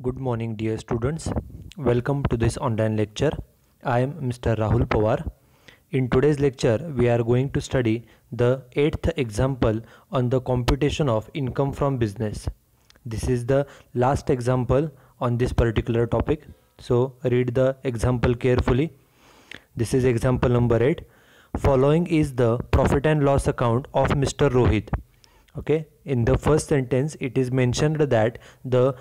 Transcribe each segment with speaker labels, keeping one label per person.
Speaker 1: Good morning, dear students. Welcome to this online lecture. I am Mr. Rahul Pawar. In today's lecture, we are going to study the 8th example on the computation of income from business. This is the last example on this particular topic. So, read the example carefully. This is example number 8. Following is the profit and loss account of Mr. Rohit. Okay, in the first sentence, it is mentioned that the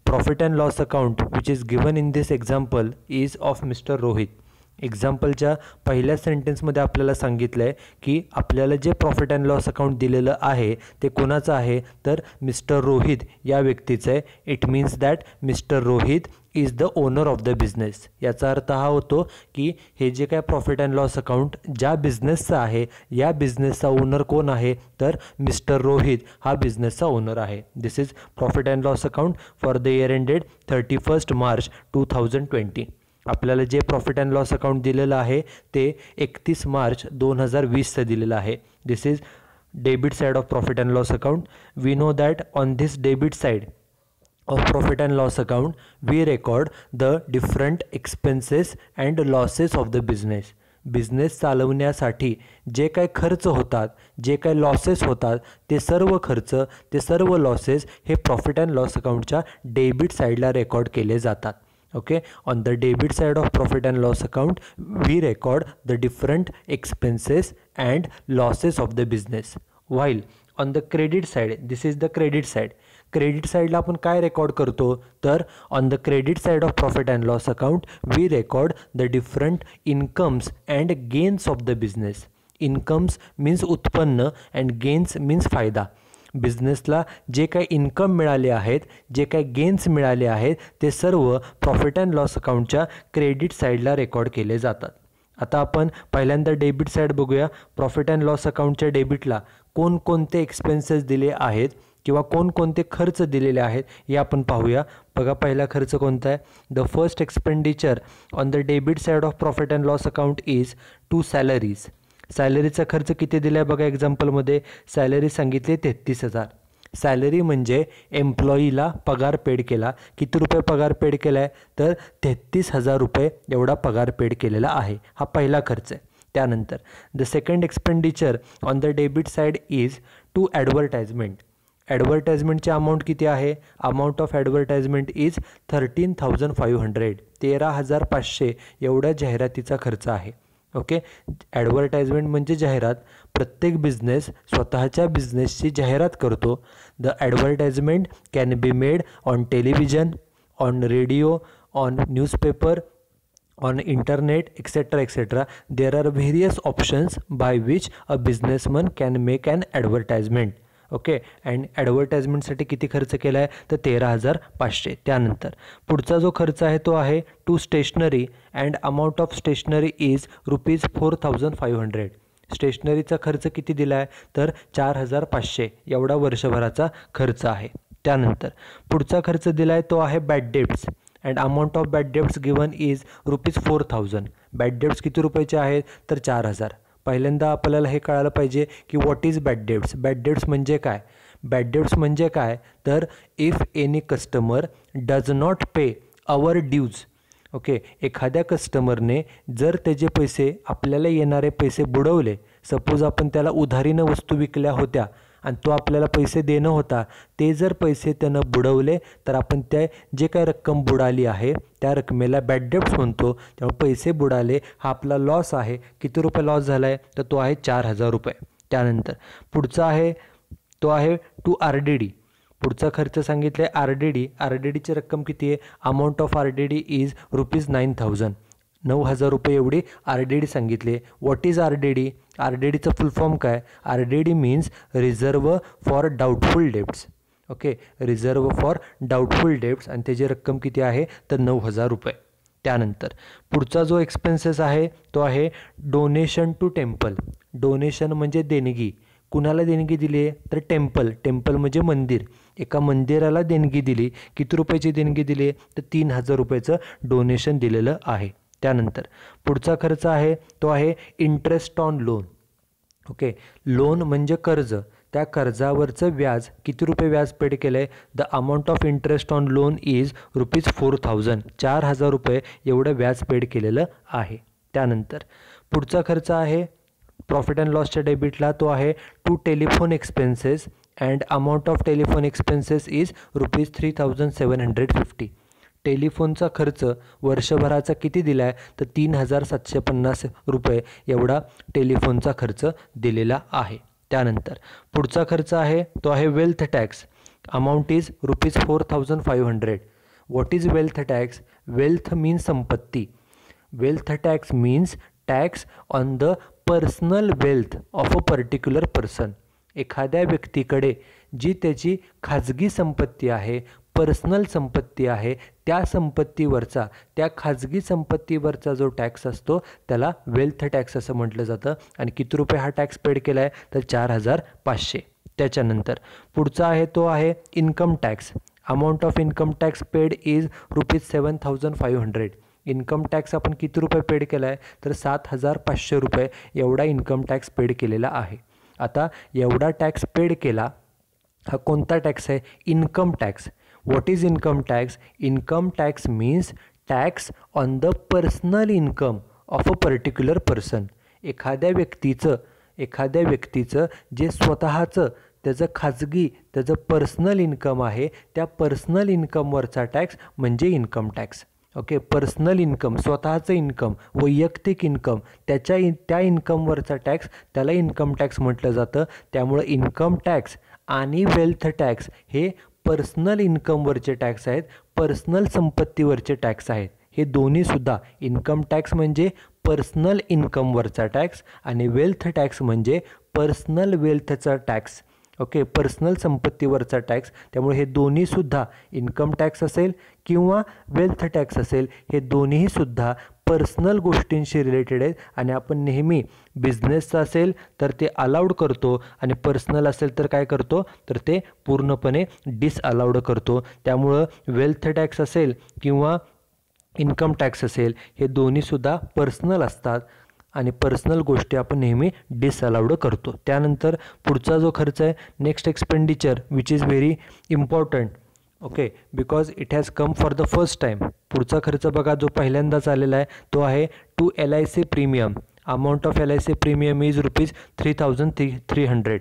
Speaker 1: profit and loss account which is given in this example is of Mr. Rohit. एक्झाम्पलच्या पहिल्या सेंटेन्समध्ये आपल्याला सांगितलं आहे की आपल्याला जे profit and loss account दिलेलं आहे ते कोणाचं आहे तर मिस्टर रोहित या व्यक्तीचं आहे. It means that mister Rohit is the owner of the business. याचा अर्थ हा होतो की हे जे काय प्रॉफिट अँड लॉस अकाउंट ज्या बिझनेसचं आहे या बिझनेसचा ओनर कोण आहे तर मिस्टर रोहित हा बिझनेसचा ओनर आहे. This is profit and loss account for the year ended 31 March 2020. आपल्याला जे प्रॉफिट अँड लॉस अकाउंट दिलेलं आहे ते 31 मार्च 2020चं दिलेलं आहे. This is debit side of profit and loss account. We know that on this debit side of profit and loss account we record the different expenses and losses of the business. Business चालवण्यासाठी जे काय खर्च होतात, जे काय losses होतात ते सर्व खर्च, ते सर्व लॉसेस हे प्रॉफिट अँड लॉस अकाउंटच्या डेबिट साईडला रेकॉर्ड केले जातात. Okay, on the debit side of profit and loss account we record the different expenses and losses of the business, while on the credit side, this is the credit side. Credit साईडला आपण काय record करतो तर on the credit side of profit and loss account we record the different incomes and gains of the business. Incomes means उत्पन्न and gains means फायदा. बिझनेसला जे काही इन्कम मिळाले आहेत, जे काही गेन्स मिळाले आहेत ते सर्व प्रॉफिट अँड लॉस अकाउंटच्या क्रेडिट साईडला रेकॉर्ड केले जातात. आता आपण पहिल्यांदा डेबिट साईड बघूया. प्रॉफिट अँड लॉस अकाउंटच्या डेबिटला कोणकोणते एक्सपेन्सेस दिले आहेत किंवा कोणकोणते खर्च दिलेले आहेत हे आपण पाहूया. बघा, पहिला खर्च कोणता आहे. The first expenditure on the debit side of profit and loss account is to salaries. सॅलरीचा खर्च किती दिला आहे बघा, एक्झाम्पलमध्ये सॅलरी सांगितली 33,000. सॅलरी म्हणजे एम्प्लॉईला पगार पेड केला. किती रुपये पगार पेड केला आहे तर 33,000 रुपये एवढा पगार पेड केलेला आहे. हा पहिला खर्च आहे. त्यानंतर the second expenditure on the debit side is to advertisement. ॲडव्हर्टाइजमेंटची अमाऊंट किती आहे. Amount of advertisement is 13,500. 13,500 एवढ्या जाहिरातीचा खर्च आहे. ओके, ॲडव्हर्टाइजमेंट म्हणजे जाहिरात. प्रत्येक बिझनेस स्वतःच्या बिझनेसची जाहिरात करतो. The advertisement can be made on television, on radio, on newspaper, on internet, etc. There are various options by which a businessman can make an advertisement. Okay, and ॲडव्हर्टाइजमेंटसाठी किती खर्च केला आहे तर 13,500. त्यानंतर पुढचा जो खर्च आहे तो आहे to stationery and amount of stationery is ₹4,500. स्टेशनरीचा खर्च किती दिला आहे तर 4,500 एवढा वर्षभराचा खर्च आहे. त्यानंतर पुढचा खर्च दिला आहे तो आहे bad debts and amount of bad debts given is ₹4,000. Bad debts किती रुपयाचे आहेत तर 4,000. पहिल्यांदा आपल्याला हे कळायला पाहिजे की what is bad debts. Bad debts म्हणजे काय. बॅड डेब्ट्स म्हणजे काय तर if any customer does not pay our dues. Okay, एखाद्या कस्टमरने जर त्याचे पैसे, आपल्याला येणारे पैसे बुडवले. सपोज आपण त्याला उधारीनं वस्तू विकल्या होत्या आणि तो आपल्याला पैसे देणं होता, ते जर पैसे त्यानं बुडवले तर आपण त्या जे काय रक्कम बुडाली आहे त्या रकमेला बॅड डेब्ट्स म्हणतो. त्यामुळे पैसे बुडाले हा आपला लॉस आहे. किती रुपये लॉस झाला आहे तर तो आहे 4,000 रुपये. त्यानंतर पुढचा आहे तो आहे टू RDD. पुढचा खर्च सांगितला आहे RDD. RDDची रक्कम किती आहे. Amount of RDD is ₹9,000. 9,000 रुपये एवढी RDD सांगितले. What is RDD. RDDचं फुल फॉर्म काय. RDD means reserve for doubtful debts. Okay, reserve for doubtful debts आणि त्याची रक्कम किती आहे तर 9,000 रुपये. त्यानंतर पुढचा जो एक्सपेन्सेस आहे तो आहे डोनेशन टू टेम्पल. डोनेशन म्हणजे देणगी. कुणाला देणगी दिली आहे तर टेम्पल. टेम्पल म्हणजे मंदिर. एका मंदिराला देणगी दिली. किती रुपयाची देणगी दिली आहे तर 3,000 रुपयाचं डोनेशन दिलेलं आहे. त्यानंतर पुढचा खर्च आहे तो आहे interest on loan. Okay, loan म्हणजे कर्ज. त्या कर्जावरचं व्याज किती रुपये व्याज पेड केलं आहे? The amount of interest on loan is ₹4000 4,000 एवढं व्याज पेड केलेलं आहे. त्यानंतर पुढचा खर्च आहे प्रॉफिट अँड लॉसच्या डेबिटला, तो आहे to telephone expenses and amount of telephone expenses is ₹3750. टेलिफोनचा खर्च वर्षभराचा किती दिला आहे? तर ₹3750 एवढा टेलिफोनचा खर्च दिलेला आहे. त्यानंतर पुढचा खर्च आहे तो आहे wealth tax. Amount is ₹4500. What is wealth tax? Wealth means संपत्ती. Wealth tax means tax on the personal wealth of a particular person. एखाद्या व्यक्तीकडे जी त्याची खाजगी संपत्ती आहे, पर्सनल संपत्ती आहे, त्या संपत्तीवरचा, त्या खाजगी संपत्तीवरचा जो टॅक्स असतो त्याला वेल्थ टॅक्स असं म्हटलं जातं. आणि किती रुपये हा टॅक्स पेड केला आहे? तर 4500. त्याच्यानंतर पुढचा आहे तो आहे income tax. Amount of income tax paid is ₹7500. Income tax आपण किती रुपये पेड केला आहे? तर ₹7500 एवढा इन्कम टॅक्स पेड केलेला आहे. आता एवढा टॅक्स पेड केला, हा कोणता टॅक्स आहे? Income tax. What is income tax? Income tax means tax on the personal income of a particular person. एखाद्या व्यक्तीचं जे स्वतःचं त्याचं खाजगी त्याचं पर्सनल इन्कम आहे, त्या पर्सनल इन्कमवरचा टॅक्स म्हणजे income tax. Okay, personal income, स्वतःचं इन्कम, वैयक्तिक इन्कम, त्या इन्कमवरचा टॅक्स त्याला इन्कम टॅक्स म्हटलं जातं. त्यामुळं इन्कम टॅक्स आणि वेल्थ टॅक्स हे पर्सनल इन्कमवरचे टॅक्स आहेत, पर्सनल संपत्तीवरचे टॅक्स आहेत. हे दोन्हीसुद्धा, इन्कम टॅक्स म्हणजे पर्सनल इन्कमवरचा टॅक्स आणि वेल्थ टॅक्स म्हणजे पर्सनल वेल्थचा टॅक्स. ओके, पर्सनल संपत्तीवरचा टॅक्स. त्यामुळे हे दोन्हीसुद्धा, इन्कम टॅक्स असेल किंवा वेल्थ टॅक्स असेल, हे दोन्हीसुद्धा पर्सनल गोष्टींशी रिलेटेड आहेत. आणि आपण नेहमी बिझनेसचं असेल तर ते अलाउड करतो आणि पर्सनल असेल तर काय करतो? तर ते पूर्णपणे डिसअलाउड करतो. त्यामुळं वेल्थ टॅक्स असेल किंवा इन्कम टॅक्स असेल, हे दोन्हीसुद्धा पर्सनल असतात आणि पर्सनल गोष्टी आपण नेहमी डिसअलाउड करतो. त्यानंतर पुढचा जो खर्च आहे next expenditure which is very important. Okay, because it has come for the first time. पुढचा खर्च बघा जो पहिल्यांदाच आलेला आहे तो आहे to LIC premium. Amount of LIC premium is ₹3300.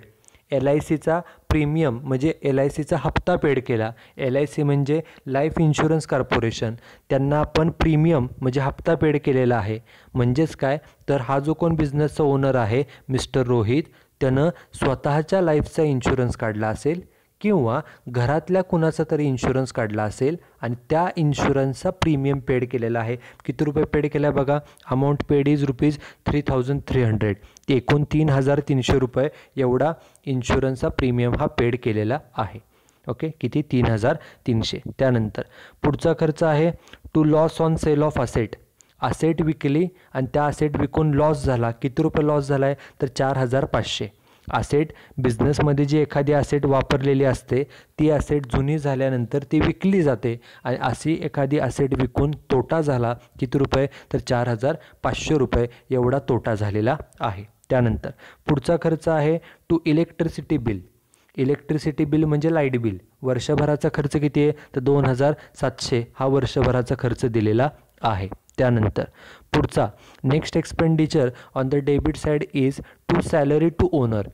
Speaker 1: LICचा प्रीमियम म्हणजे LICचा हप्ता पेड केला. LIC म्हणजे लाईफ इन्शुरन्स कॉर्पोरेशन, त्यांना आपण प्रीमियम म्हणजे हप्ता पेड केलेला आहे. म्हणजेच काय, तर हा जो कोण बिझनेसचा ओनर आहे मिस्टर रोहित, त्यानं स्वतःच्या लाईफचा इन्शुरन्स काढला असेल किंवा घरातल्या कुणाचा तरी इन्शुरन्स काढला असेल आणि त्या इन्शुरन्सचा प्रीमियम पेड केलेला आहे. किती रुपये पेड केला आहे बघा? Amount paid is ₹3300. एकूण ₹3300 एवढा इन्शुरन्सचा प्रीमियम हा पेड केलेला आहे. ओके, किती? 3300. त्यानंतर पुढचा खर्च आहे to loss on sale of asset. Asset विकली आणि त्या असेट विकून लॉस झाला. किती रुपये लॉस झाला आहे? तर 4500. असेट, बिझनेसमध्ये जी एखादी असेट वापरलेली असते ती असेट जुनी झाल्यानंतर ती विकली जाते आणि अशी एखादी असेट विकून तोटा झाला. किती रुपये? तर ₹4500 एवढा तोटा झालेला आहे. त्यानंतर पुढचा खर्च आहे to electricity bill. Electricity bill म्हणजे लाईट बिल. वर्षभराचा खर्च किती आहे? तर 2700 हा वर्षभराचा खर्च दिलेला आहे. त्यानंतर पुढचा next expenditure on the debit side is to salary to owner.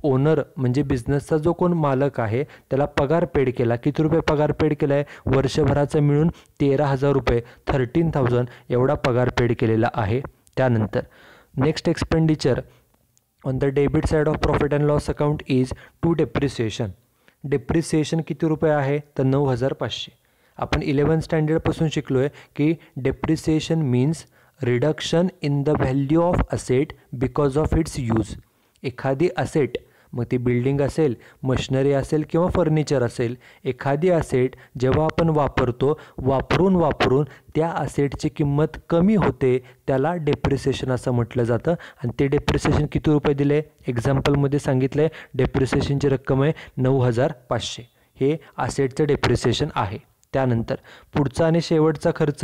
Speaker 1: Owner म्हणजे बिझनेसचा जो कोण मालक आहे त्याला पगार पेड केला. किती रुपये पगार पेड केला आहे? वर्षभराचा मिळून ₹13,000 13,000 एवढा पगार पेड केलेला आहे. त्यानंतर next expenditure on the debit side of profit and loss account is to depreciation. Depreciation किती रुपये आहे? तर 9500. आपण 11th स्टँडर्डपासून शिकलो आहे की depreciation means reduction in the value of asset because of its use. एखादी असेट, मग ती बिल्डिंग असेल, मशिनरी असेल किंवा फर्निचर असेल, एखादी असेट जेव्हा आपण वापरून त्या असेटची किंमत कमी होते त्याला डेप्रिसिएशन असं म्हटलं जातं. आणि ते डेप्रिसिएशन किती रुपये दिले? एक्झाम्पलमध्ये सांगितलं आहे डेप्रिसिएशनची रक्कम आहे 9500. हे असेटचं डेप्रिसिएशन आहे. त्यानंतर पुढचा आणि शेवटचा खर्च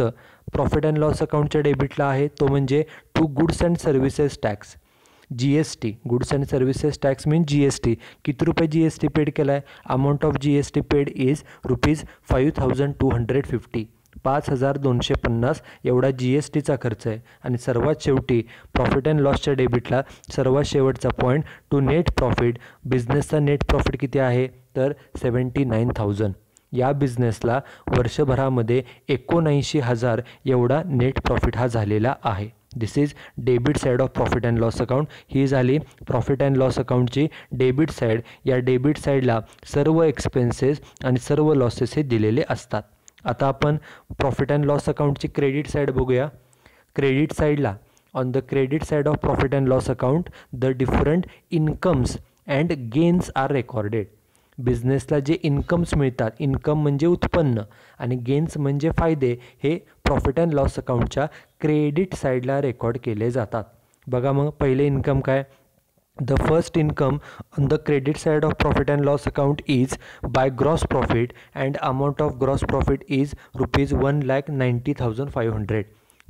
Speaker 1: प्रॉफिट अँड लॉस अकाउंटच्या डेबिटला आहे तो म्हणजे to goods and services tax. GST goods and services tax mean GST. किती रुपये GST पेड केला आहे? Amount of GST paid is ₹5250. 5250 एवढा GSTचा खर्च आहे. आणि सर्वात शेवटी प्रॉफिट अँड लॉसच्या डेबिटला सर्वात शेवटचा पॉईंट टू नेट प्रॉफिट. बिझनेसचा नेट प्रॉफिट किती आहे? तर 79,000. या बिझनेसला वर्षभरामध्ये 79,000 एवढा नेट प्रॉफिट हा झालेला आहे. This is debit side of profit and loss account. ही झाली प्रॉफिट अँड लॉस अकाउंटची डेबिट साईड. या डेबिट साईडला सर्व एक्सपेन्सेस आणि सर्व लॉसेस हे दिलेले असतात. आता आपण प्रॉफिट अँड लॉस अकाउंटची क्रेडिट साईड बघूया. क्रेडिट साईडला on the credit side of profit and loss account the different incomes and gains are recorded. बिझनेसला जे इन्कम्स मिळतात, इन्कम म्हणजे उत्पन्न आणि गेन्स म्हणजे फायदे, हे प्रॉफिट अँड लॉस अकाउंटच्या क्रेडिट साईडला रेकॉर्ड केले जातात. बघा मग पहिले इन्कम काय? The first income on the credit side of profit and loss account is by gross profit and amount of gross profit is ₹1,90,500.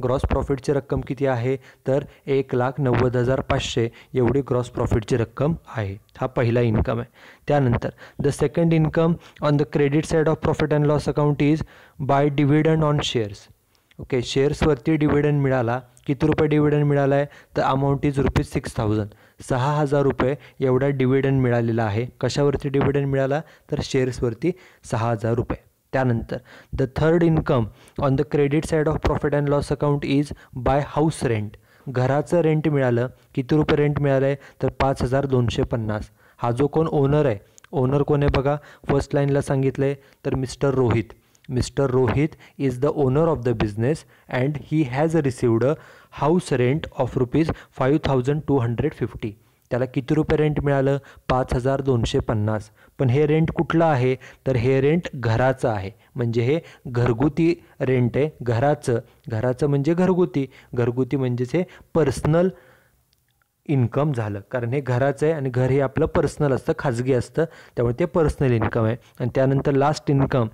Speaker 1: Gross प्रॉफिटची रक्कम किती आहे? तर 1,90,500 एवढी ग्रॉस प्रॉफिटची रक्कम आहे. हा पहिला इन्कम आहे. त्यानंतर the second income on the credit side of profit and loss account is by dividend on shares. Okay, शेअर्सवरती डिव्हिडंड मिळाला. किती रुपये डिव्हिडंड मिळाला आहे? तर अमाऊंट इज ₹6,000. 6,000 रुपये एवढा डिव्हिडंड मिळालेला आहे. कशावरती डिव्हिडंड मिळाला? तर शेअर्सवरती 6,000 रुपये. त्यानंतर the third income on the credit side of profit and loss account is bye house rent. घराचं रेंट मिळालं. किती रुपये रेंट मिळालं आहे? तर 5,250. हा जो कोण ओनर आहे, ओनर कोण आहे बघा, फर्स्ट लाईनला सांगितलं आहे तर mister Rohit. Mr. Rohit is the owner of the business and he has received a house rent of ₹5,250. त्याला किती रुपये रेंट मिळालं? 5,250. पण हे रेंट कुठलं आहे? तर हे रेंट घराचं आहे. म्हणजे हे घरगुती रेंट आहे. घराचं म्हणजे घरगुती म्हणजेच हे पर्सनल इन्कम झालं. कारण हे घराचं आहे आणि घर हे आपलं पर्सनल असतं, खाजगी असतं, त्यामुळे ते पर्सनल इन्कम आहे. आणि त्यानंतर last income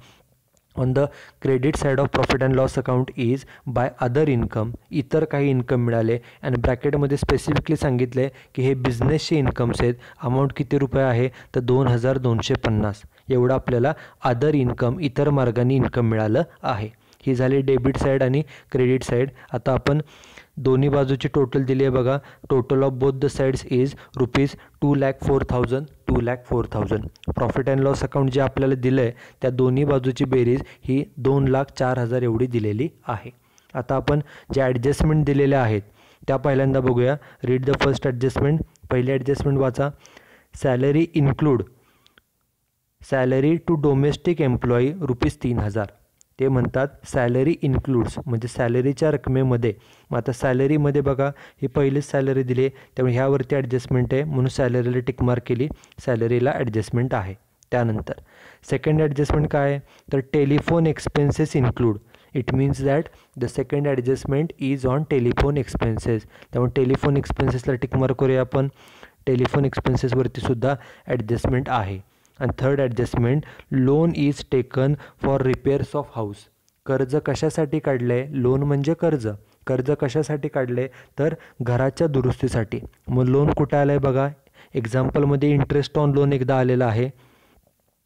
Speaker 1: on the credit side of profit and loss account is by other income. इतर काही इन्कम मिळाले आणि ब्रॅकेटमध्ये स्पेसिफिकली सांगितलं आहे की हे बिझनेसचे इन्कम्स आहेत. अमाऊंट किती रुपये आहे? तर 2,250 एवढं आपल्याला अदर इन्कम, इतर मार्गाने इन्कम मिळालं आहे. ही झाली डेबिट साईड आणि क्रेडिट साईड. आता आपण दोन्ही बाजूची टोटल दिली आहे बघा. Total of both the sides is ₹2,04,000. 2,04,000. Profit and loss account जे आपल्याला दिलं आहे त्या दोन्ही बाजूची बेरीज ही 2,04,000 एवढी दिलेली आहे. आता आपण ज्या ॲडजस्टमेंट दिलेल्या आहेत त्या पहिल्यांदा बघूया. Read the first adjustment. पहिली ॲडजस्टमेंट वाचा. Salary include salary to domestic employee ₹3,000. ते म्हणतात सॅलरी इन्क्लूड्स म्हणजे सॅलरीच्या रकमेमध्ये. मग आता सॅलरीमध्ये बघा ही पहिलीच सॅलरी दिली त्यामुळे ह्यावरती ॲडजस्टमेंट आहे म्हणून सॅलरीला टिकमार्क केली. सॅलरीला ॲडजस्टमेंट आहे. त्यानंतर सेकंड ॲडजस्टमेंट काय आहे? तर telephone expenses include. It means that the second adjustment is on telephone expenses. त्यामुळे टेलिफोन एक्सपेन्सेसला टिकमार्क करूया आपण. टेलिफोन एक्सपेन्सेसवरती सुद्धा ॲडजस्टमेंट आहे. आणि third adjustment loan is taken for repairs of house. कर्ज कशासाठी काढलं आहे? लोन म्हणजे कर्ज. कर्ज कशासाठी काढलं आहे? तर घराच्या दुरुस्तीसाठी. मग लोन कुठं आलं आहे बघा. एक्झाम्पलमध्ये इंटरेस्ट ऑन लोन एकदा आलेला आहे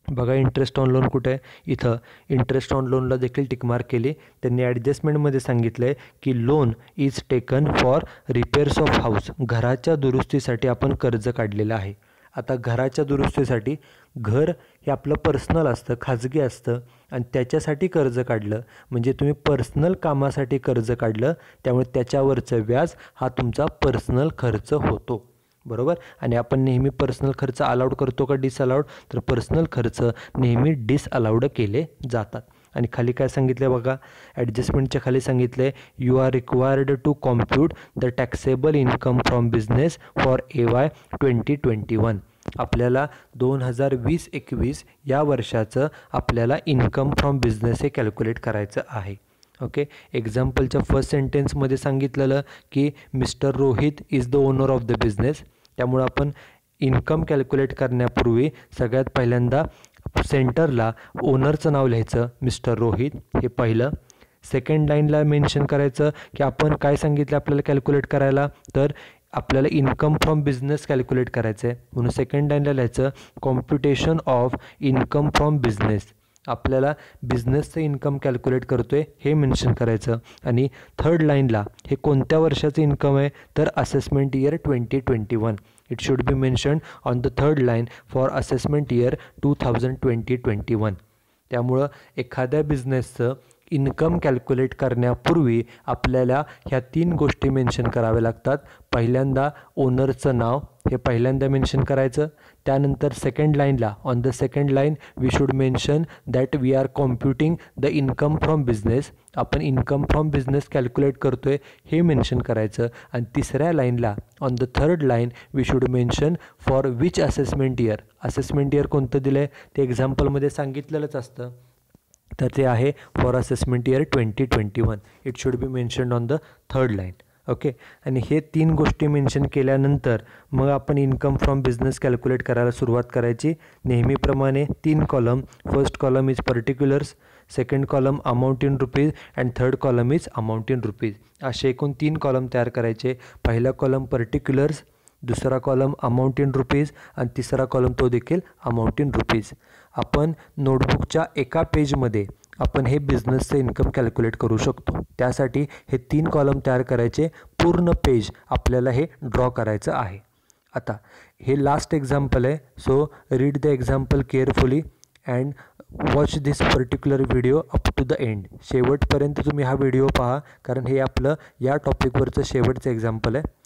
Speaker 1: बघा. इंटरेस्ट ऑन लोन कुठे आहे? इथं इंटरेस्ट ऑन लोनला देखील टिकमार्क केली. त्यांनी ॲडजस्टमेंटमध्ये सांगितलं आहे की loan is taken for repairs of house. घराच्या दुरुस्तीसाठी आपण कर्ज काढलेलं आहे. आता घराच्या दुरुस्तीसाठी, घर हे आपलं पर्सनल असतं, खाजगी असतं आणि त्याच्यासाठी कर्ज काढलं म्हणजे तुम्ही पर्सनल कामासाठी कर्ज काढलं त्यामुळे त्याच्यावरचं व्याज हा तुमचा पर्सनल खर्च होतो. बरोबर. आणि आपण नेहमी पर्सनल खर्च अलाउड करतो का डिसअलाउड? तर पर्सनल खर्च नेहमी डिसअलाउड केले जातात. आणि खाली काय सांगितलं आहे बघा. ॲडजस्टमेंटच्या खाली सांगितलं आहे you are required to compute the taxable income from business for AY 2021. आपल्याला 2020-21 या वर्षाचं आपल्याला इन्कम फ्रॉम बिझनेस हे कॅल्क्युलेट करायचं आहे. ओके. एक्झाम्पलच्या फर्स्ट सेंटेन्समध्ये सांगितलेलं की mister Rohit is the owner of the business. त्यामुळं आपण इन्कम कॅल्क्युलेट करण्यापूर्वी सगळ्यात पहिल्यांदा सेंटरला ओनरचं नाव लिहायचं मिस्टर रोहित, हे पहिलं. सेकंड लाईनला मेन्शन करायचं की आपण काय सांगितलं आपल्याला कॅल्क्युलेट करायला, तर आपल्याला इन्कम फ्रॉम बिझनेस कॅल्क्युलेट करायचं आहे, म्हणून सेकंड लाईनला लिहायचं computation of income from business. आपल्याला बिझनेसचं इन्कम कॅल्क्युलेट करतो आहे हे मेन्शन करायचं. आणि थर्ड लाईनला हे कोणत्या वर्षाचं इन्कम आहे तर assessment year 2021. It should be mentioned on the third line for assessment year 2020-21. त्यामुळं एखाद्या बिझनेसचं इन्कम कॅल्क्युलेट करण्यापूर्वी आपल्याला ह्या 3 गोष्टी मेन्शन कराव्या लागतात. पहिल्यांदा ओनरचं नाव हे पहिल्यांदा मेन्शन करायचं. त्यानंतर सेकंड लाईनला on the second line we should mention that we are computing the income from business. आपण इन्कम फ्रॉम बिझनेस कॅल्क्युलेट करतो आहे हे मेन्शन करायचं. आणि तिसऱ्या लाईनला on the third line we should mention for which assessment year. Assessment year कोणतं दिलं आहे ते एक्झाम्पलमध्ये सांगितलेलंच असतं, तर ते आहे for assessment year 2021. It should be mentioned on the third line. Okay. आणि हे 3 गोष्टी मेन्शन केल्यानंतर मग आपण इन्कम फ्रॉम बिझनेस कॅल्क्युलेट करायला सुरुवात करायची. नेहमीप्रमाणे 3 column. First column is particulars, second column amount in rupees and third column is amount in rupees. असे एकूण 3 कॉलम तयार करायचे. पहिला कॉलम पर्टिक्युलर्स, दुसरा कॉलम अमाऊंट इन रुपीज आणि तिसरा कॉलम तो देखील अमाऊंट इन रुपीज. आपण नोटबुकच्या एका पेजमध्ये आपण हे बिझनेसचं इन्कम कॅल्क्युलेट करू शकतो. त्यासाठी हे 3 कॉलम तयार करायचे. पूर्ण पेज आपल्याला हे ड्रॉ करायचं आहे. आता हे लास्ट एक्झाम्पल आहे, so read the example carefully and watch this particular video up to the end. शेवटपर्यंत तुम्ही हा व्हिडिओ पहा, कारण हे आपलं या टॉपिकवरचं शेवटचं एक्झाम्पल आहे.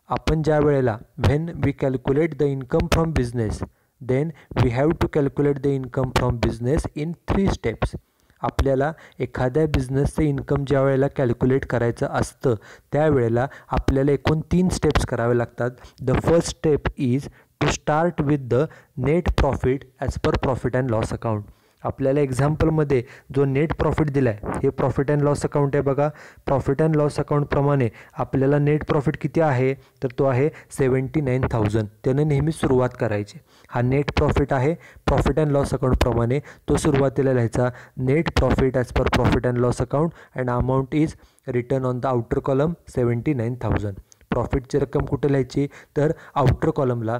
Speaker 1: आपण ज्या वेळेला when we calculate the income from business then we have to calculate the income from business in 3 steps. आपल्याला एखाद्या बिझनेसचं इन्कम ज्या वेळेला कॅल्क्युलेट करायचं असतं त्यावेळेला आपल्याला एकूण 3 स्टेप्स करावे लागतात. The first step is to start with the net profit as per profit and loss account. आपल्याला एक्झाम्पलमध्ये जो नेट प्रॉफिट दिला आहे हे प्रॉफिट अँड लॉस अकाउंट आहे. बघा, प्रॉफिट अँड लॉस अकाउंटप्रमाणे आपल्याला नेट प्रॉफिट किती आहे तर तो आहे 79,000. त्यानं नेहमी सुरुवात करायची. हा नेट प्रॉफिट आहे. प्रॉफिट अँड लॉस अकाउंटप्रमाणे तो सुरुवातीला लिहायचा net profit as per profit and loss account and amount is written on the outer column 79,000. प्रॉफिटची रक्कम कुठे लिहायची तर आउटर कॉलमला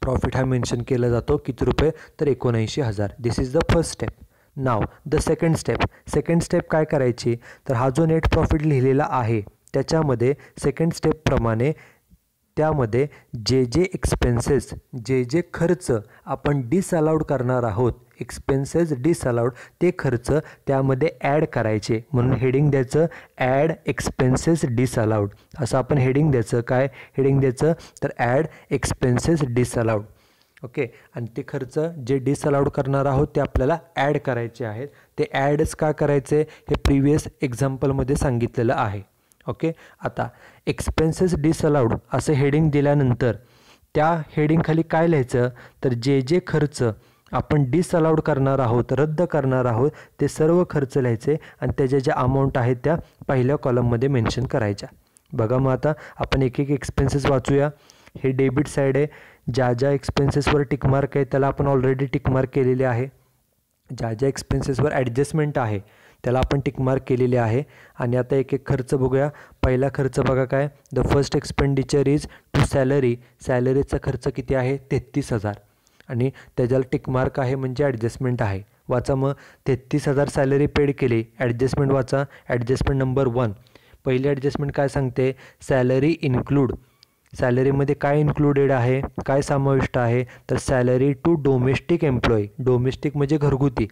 Speaker 1: प्रॉफिट हा मेन्शन केला जातो. किती रुपये तर 79,000. This is the first step. Now the second step. Second step काय करायची तर हा जो नेट प्रॉफिट लिहिलेला आहे त्याच्यामध्ये सेकंड स्टेपप्रमाणे त्यामध्ये जे एक्सपेन्सेस जे खर्च आपण डिसअलाउड करणार आहोत, एक्सपेन्सेस डिसअलाउड ते खर्च त्यामध्ये ॲड करायचे. म्हणून हेडिंग द्यायचं ॲड एक्सपेन्सेस डिसअलाउड. असं आपण हेडिंग द्यायचं. काय हेडिंग द्यायचं तर ॲड एक्सपेन्सेस डिसअलाउड. ओके. आणि ते खर्च जे डिसअलाउड करणार आहोत ते आपल्याला ॲड करायचे आहेत. ते ॲडच का करायचे हे प्रिव्हियस एक्झाम्पलमध्ये सांगितलेलं आहे. ओके. आता एक्सपेन्सेस डिसअलाउड असं हेडिंग दिल्यानंतर त्या हेडिंगखाली काय लिहायचं तर जे खर्च आपण डिसअलाउड करणार आहोत, रद्द करणार आहोत ते सर्व खर्च लिहायचे आणि त्याच्या ज्या अमाऊंट आहेत त्या पहिल्या कॉलममध्ये मेन्शन करायच्या. बघा, मग आता आपण एक एक्सपेन्सेस वाचूया. हे डेबिट साईड आहे. ज्या एक्सपेन्सेसवर टिकमार्क आहे त्याला आपण ऑलरेडी टिकमार्क केलेले आहे. ज्या एक्सपेन्सेसवर ॲडजस्टमेंट आहे त्याला आपण टिकमार्क केलेले आहे. आणि आता एक खर्च बघूया. पहिला खर्च बघा काय, the first expenditure is to salary. सॅलरीचा खर्च किती आहे 33,000 आणि त्याच्याला टिकमार्क आहे म्हणजे ॲडजस्टमेंट आहे. वाचा मग 33,000 सॅलरी पेड केली. ॲडजस्टमेंट वाचा. Adjustment number 1. पहिली ॲडजस्टमेंट काय सांगते सॅलरी इन्क्लूड. सॅलरीमध्ये काय इन्क्लुडेड आहे, काय समाविष्ट आहे तर salary to domestic employee. Domestic म्हणजे घरगुती.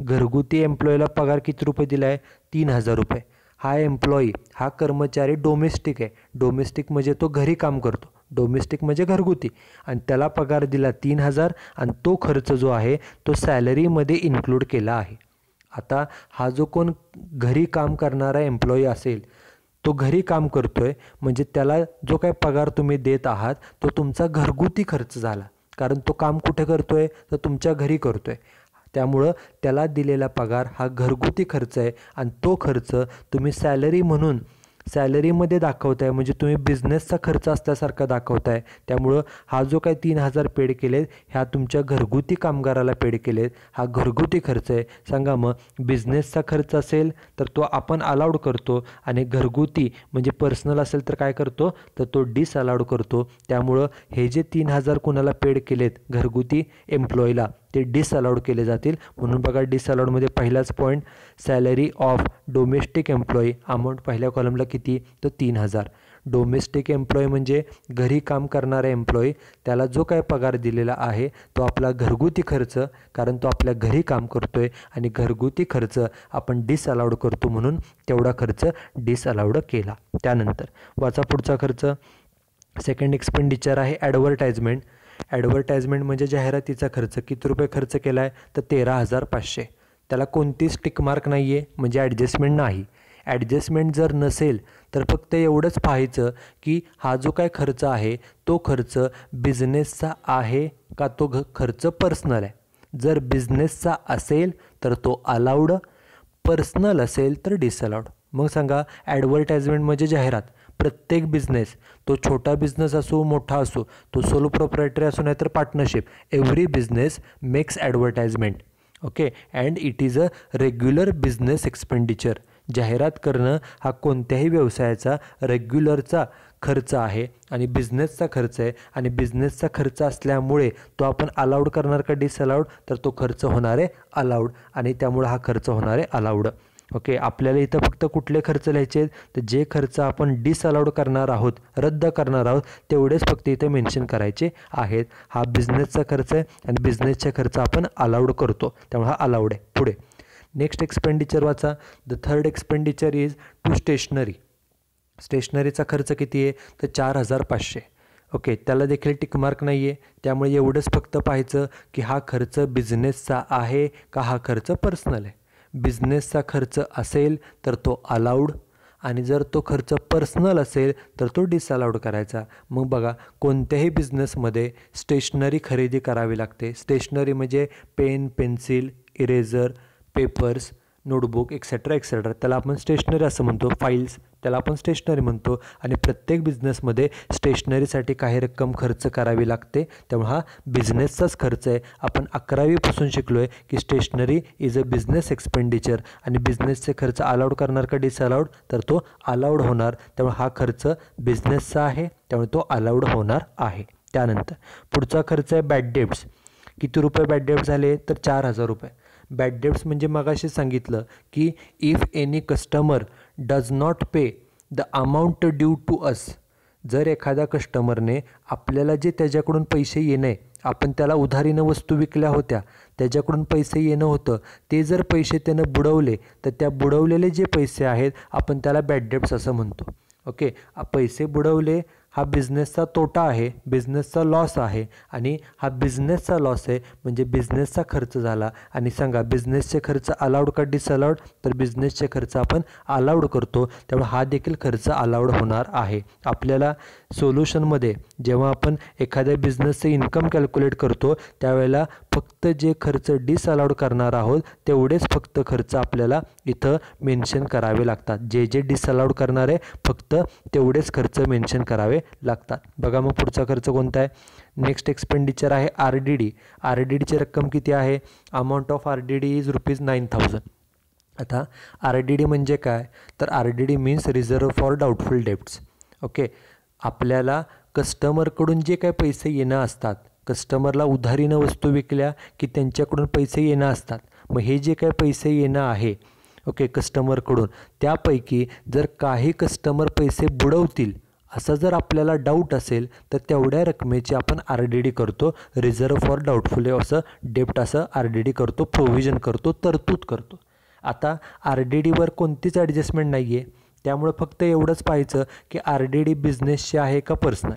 Speaker 1: घरगुती एम्प्लॉईला पगार किती रुपये दिला आहे 3,000 रुपये. हा एम्प्लॉई हा कर्मचारी डोमेस्टिक आहे. डोमेस्टिक म्हणजे तो घरी काम करतो. डोमेस्टिक म्हणजे घरगुती आणि त्याला पगार दिला 3,000 आणि तो खर्च जो आहे तो सॅलरीमध्ये इन्क्लूड केला आहे. आता हा जो कोण घरी काम करणारा एम्प्लॉई असेल तो घरी काम करतोय म्हणजे त्याला जो काय पगार तुम्ही देत आहात तो तुमचा घरगुती खर्च झाला. कारण तो काम कुठे करतोय तर तुमच्या घरी करतोय. त्यामुळं त्याला दिलेला पगार हा घरगुती खर्च आहे आणि तो खर्च तुम्ही सॅलरी म्हणून सॅलरीमध्ये दाखवताय म्हणजे तुम्ही बिझनेसचा खर्च असल्यासारखा दाखवताय. त्यामुळं हा जो काही 3,000 पेड केलेत ह्या तुमच्या घरगुती कामगाराला पेड केलेत, हा घरगुती खर्च आहे. सांगा मग, बिझनेसचा खर्च असेल तर तो आपण अलाउड करतो आणि घरगुती म्हणजे पर्सनल असेल तर काय करतो, तर तो डिसअलाउड करतो. त्यामुळं हे जे 3,000 कुणाला पेड केलेत घरगुती एम्प्लॉईला ते डिसअलाउड केले जातील. म्हणून बघा डिसअलाउडमध्ये पहिलाच point, salary of domestic employee amount पहिल्या कॉलमला किती, तर 3,000. डोमेस्टिक एम्प्लॉई म्हणजे घरी काम करणारा एम्प्लॉई, त्याला जो काय पगार दिलेला आहे तो आपला घरगुती खर्च, कारण तो आपल्या घरी काम करतोय आणि घरगुती खर्च आपण डिसअलाउड करतो म्हणून तेवढा खर्च डिसअलाउड केला. त्यानंतर वाचा पुढचा खर्च. सेकंड एक्सपेंडिचर आहे ॲडव्हर्टाइजमेंट. ॲडव्हर्टाइजमेंट म्हणजे जाहिरातीचा खर्च. किती रुपये खर्च केला आहे, तर 13,500. त्याला कोणतीच टिकमार्क नाही आहे म्हणजे ॲडजस्टमेंट नाही. ॲडजस्टमेंट जर नसेल तर फक्त एवढंच पाहायचं की हा जो काय खर्च आहे तो खर्च बिझनेसचा आहे का तो खर्च पर्सनल आहे. जर बिझनेसचा असेल तर तो अलाउड, पर्सनल असेल तर डिसअलाउड. मग सांगा, ॲडव्हर्टाइजमेंट म्हणजे जाहिरात. प्रत्येक बिझनेस, तो छोटा बिझनेस असो मोठा असो, तो सोलो प्रोप्रायटरी असो नाहीतर partnership, every business makes advertisement. Okay, and it is a regular business expenditure. जाहिरात करणं हा कोणत्याही व्यवसायाचा रेग्युलरचा खर्च आहे आणि बिझनेसचा खर्च आहे. आणि बिझनेसचा खर्च असल्यामुळे तो आपण अलाउड करणार का डिसअलाउड, तर तो खर्च होणार आहे अलाउड आणि त्यामुळे हा खर्च होणार आहे अलाउड. ओके, आपल्याला इथं फक्त कुठले खर्च लिहायचे आहेत, तर जे खर्च आपण डिसअलाउड करणार आहोत, रद्द करणार आहोत, तेवढेच फक्त इथे मेन्शन करायचे आहेत. हा बिझनेसचा खर्च आहे आणि बिझनेसचा खर्च आपण अलाउड करतो त्यामुळे हा अलाउड आहे. पुढे नेक्स्ट एक्सपेंडिचर वाचा. The third expenditure is to stationery. स्टेशनरीचा खर्च किती आहे, तर 4,500. ओके, त्याला देखील टिकमार्क नाही आहे. त्यामुळे एवढंच फक्त पाहायचं की हा खर्च बिझनेसचा आहे का हा खर्च पर्सनल आहे. बिझनेसचा खर्च असेल तर तो अलाउड आणि जर तो खर्च पर्सनल असेल तर तो डिसअलाउड करायचा. मग बघा, कोणत्याही बिझनेसमध्ये स्टेशनरी खरेदी करावी लागते. स्टेशनरी म्हणजे pen, pencil, eraser, papers, notebook etcetera etcetera, त्याला आपण स्टेशनरी असं म्हणतो. फाईल्स, त्याला आपण स्टेशनरी म्हणतो. आणि प्रत्येक बिझनेसमध्ये स्टेशनरीसाठी काही रक्कम खर्च करावी लागते. त्यामुळे हा बिझनेसचाच खर्च आहे. आपण 11वीपासून शिकलो आहे की stationery is a business expenditure आणि बिझनेसचे खर्च अलाउड करणार का डिसअलाउड, तर तो अलाउड होणार. त्यामुळे हा खर्च बिझनेसचा आहे त्यामुळे तो अलाउड होणार आहे. त्यानंतर पुढचा खर्च आहे बॅड डेब्ट्स. किती रुपये बॅड डेब्ट झाले, तर 4,000 रुपये. बॅड डेब्ट्स म्हणजे मगाशी सांगितलं की if any customer does not pay the amount due to us. जर एखाद्या कस्टमरने आपल्याला जे त्याच्याकडून पैसे येणे, आपण त्याला उधारीनं वस्तू विकल्या होत्या, त्याच्याकडून पैसे येणं होतं, ते जर पैसे त्यानं बुडवले तर त्या बुडवलेले जे पैसे आहेत आपण त्याला बॅड डेब्ट्स असं म्हणतो. ओके, पैसे बुडवले हा बिझनेसचा तोटा आहे, बिझनेसचा लॉस आहे आणि हा बिझनेसचा लॉस आहे म्हणजे बिझनेसचा खर्च झाला. आणि सांगा, बिझनेसचे खर्च अलाउड का डिसअलाउड, तर बिझनेसचे खर्च आपण अलाउड करतो त्यामुळे हा देखील खर्च अलाउड होणार आहे. आपल्याला सोल्युशनमध्ये जेव्हा आपण एखाद्या बिझनेसचे इन्कम कॅल्क्युलेट करतो त्यावेळेला फक्त जे खर्च डिसअलाउड करणार आहोत तेवढेच फक्त खर्च आपल्याला इथं मेन्शन करावे लागतात. जे जे डिसअलाउड करणार आहे फक्त तेवढेच खर्च मेन्शन करावे लागतात. बघा मग पुढचा खर्च कोणता आहे. नेक्स्ट एक्सपेंडिचर आहे RDD. RDDची रक्कम किती आहे, अमाऊंट ऑफ RDD इज ₹9,000. आता RDD म्हणजे काय, तर RDD means reserve for doubtful debts. Okay, आपल्याला कस्टमरकडून जे काय पैसे येणं असतात, कस्टमरला उधारीनं वस्तू विकल्या की त्यांच्याकडून पैसे येणं असतात. मग हे जे काय पैसे येणं आहे ओके कस्टमरकडून, त्यापैकी जर काही कस्टमर पैसे बुडवतील असं जर आपल्याला डाऊट असेल तर तेवढ्या रकमेची आपण RDD करतो, रिझर्व फॉर डाऊटफुल असं डेब्ट असं RDD करतो, प्रोव्हिजन करतो, तरतूद करतो. आता RDDवर कोणतीच ॲडजस्टमेंट नाही आहे त्यामुळं फक्त एवढंच पाहायचं की RDD बिझनेसची आहे का पर्सनल.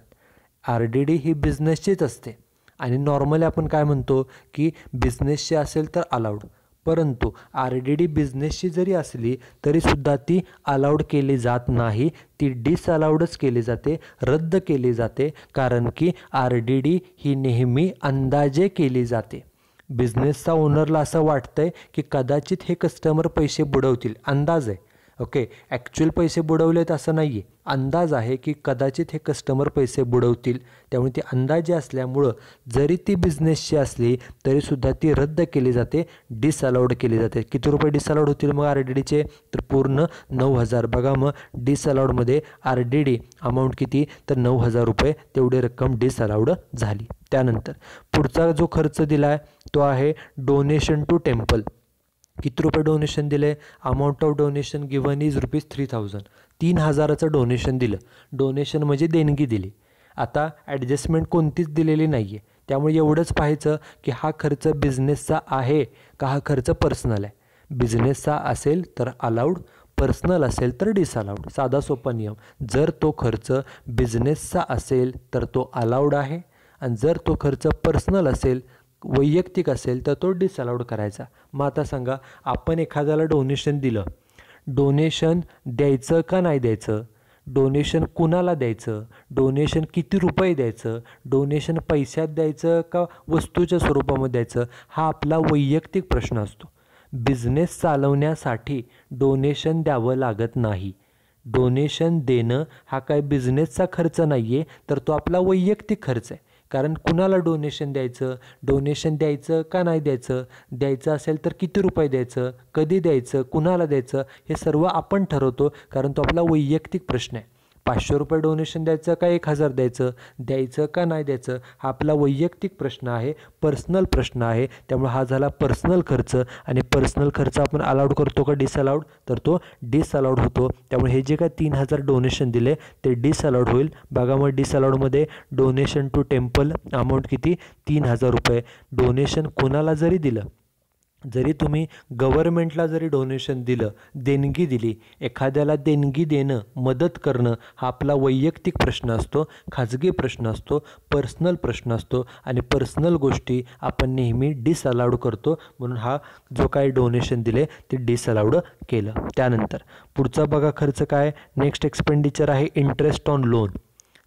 Speaker 1: RDD ही बिझनेसचीच असते आणि नॉर्मली आपण काय म्हणतो की बिझनेसची असेल तर अलाउड, परंतु RDD बिझनेसची जरी असली तरीसुद्धा ती अलाउड केली जात नाही, ती डिसअलाउडच केली जाते, रद्द केली जाते. कारण की RDD ही नेहमी अंदाजे केली जाते. बिझनेसचा ओनरला असं वाटतंय की कदाचित हे कस्टमर पैसे बुडवतील, अंदाज आहे ओके, ॲक्च्युअल पैसे बुडवलेत असं नाही आहे, अंदाज आहे की कदाचित हे कस्टमर पैसे बुडवतील. त्यामुळे ती अंदाजे असल्यामुळं जरी ती बिझनेसची असली तरीसुद्धा ती रद्द केली जाते, डिसअलाउड केली जाते. किती रुपये डिसअलाउड होतील मग RDDचे? तर पूर्ण 9,000. बघा मग डिसअलाउडमध्ये RDD अमाऊंट किती? तर 9,000 रुपये, तेवढी रक्कम डिसअलाउड झाली. त्यानंतर पुढचा जो खर्च दिला आहे तो आहे डोनेशन टू टेम्पल. किती रुपये डोनेशन दिले? Amount of donation given is ₹3,000. 3,000चं डोनेशन दिलं. डोनेशन म्हणजे देणगी दिली. आता ॲडजस्टमेंट कोणतीच दिलेली नाही आहे, त्यामुळे एवढंच पाहायचं की हा खर्च बिझनेसचा आहे का हा खर्च पर्सनल आहे. बिझनेसचा असेल तर अलाउड, पर्सनल असेल तर डिसअलाउड. साधा सोपा नियम. जर तो खर्च बिझनेसचा असेल तर तो अलाउड आहे, आणि जर तो खर्च पर्सनल असेल, वैयक्तिक असेल, तर तो डिसअलाउड करायचा. मग आता सांगा, आपण एखाद्याला डोनेशन दिलं, डोनेशन द्यायचं का नाही द्यायचं? डोनेशन कुणाला द्यायचं? डोनेशन किती रुपये द्यायचं? डोनेशन पैशात द्यायचं का वस्तूच्या स्वरूपामध्ये द्यायचं? हा आपला वैयक्तिक प्रश्न असतो. बिझनेस चालवण्यासाठी डोनेशन द्यावं लागत नाही. डोनेशन देणं हा काय बिझनेसचा खर्च नाही आहे, तर तो आपला वैयक्तिक खर्च आहे. कारण कुणाला डोनेशन द्यायचं, डोनेशन द्यायचं का नाही द्यायचं, द्यायचं असेल तर किती रुपये द्यायचं, कधी द्यायचं, कुणाला द्यायचं, हे सर्व आपण ठरवतो, कारण तो आपला वैयक्तिक प्रश्न आहे. 500 रुपये डोनेशन द्यायचं का 1,000 द्यायचं, द्यायचं का नाही द्यायचं, हा आपला वैयक्तिक प्रश्न आहे, पर्सनल प्रश्न आहे. त्यामुळे हा झाला पर्सनल खर्च. आणि पर्सनल खर्च आपण अलाउड करतो का डिसअलाउड? तर तो डिसअलाउड होतो. त्यामुळे हे जे काय 3,000 डोनेशन दिले ते डिसअलाउड होईल. बघा मग डिसअलाउडमध्ये डोनेशन टू टेम्पल अमाऊंट किती? 3,000 रुपये. डोनेशन कोणाला जरी दिलं, जरी तुम्ही गव्हर्नमेंटला जरी डोनेशन दिलं, देणगी दिली, एखाद्याला देणगी देणं, मदत करणं हा आपला वैयक्तिक प्रश्न असतो, खाजगी प्रश्न असतो, पर्सनल प्रश्न असतो. आणि पर्सनल गोष्टी आपण नेहमी डिसअलाउड करतो, म्हणून हा जो काही डोनेशन दिले ते डिसअलाउड केलं. त्यानंतर पुढचा बघा खर्च काय? नेक्स्ट एक्सपेंडिचर आहे इंटरेस्ट ऑन लोन.